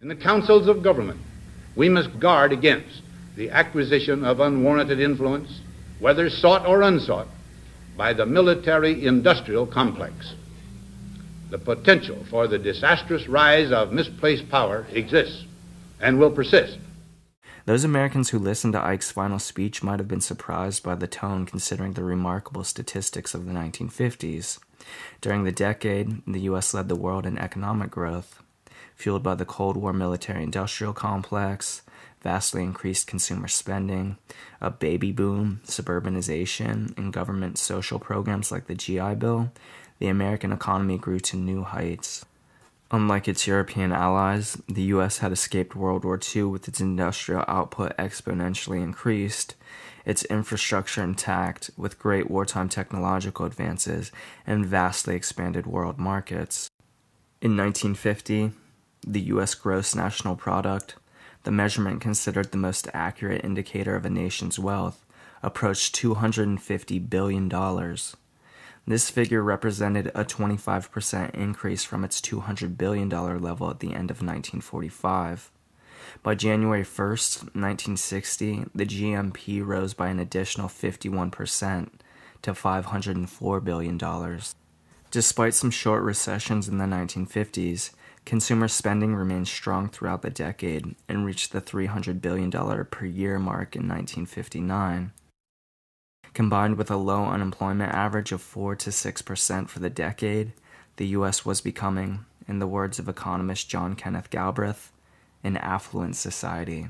In the councils of government, we must guard against the acquisition of unwarranted influence, whether sought or unsought, by the military-industrial complex. The potential for the disastrous rise of misplaced power exists and will persist. Those Americans who listened to Ike's final speech might have been surprised by the tone considering the remarkable statistics of the 1950s. During the decade, the U.S. led the world in economic growth, fueled by the Cold War military-industrial complex, vastly increased consumer spending, a baby boom, suburbanization, and government social programs like the GI Bill. The American economy grew to new heights. Unlike its European allies, the U.S. had escaped World War II with its industrial output exponentially increased, its infrastructure intact, with great wartime technological advances and vastly expanded world markets. In 1950, the U.S. gross national product, the measurement considered the most accurate indicator of a nation's wealth, approached $250 billion. This figure represented a 25% increase from its $200 billion level at the end of 1945. By January 1st, 1960, the GNP rose by an additional 51% to $504 billion. Despite some short recessions in the 1950s, consumer spending remained strong throughout the decade and reached the $300 billion per year mark in 1959. Combined with a low unemployment average of 4 to 6% for the decade, the U.S. was becoming, in the words of economist John Kenneth Galbraith, an affluent society.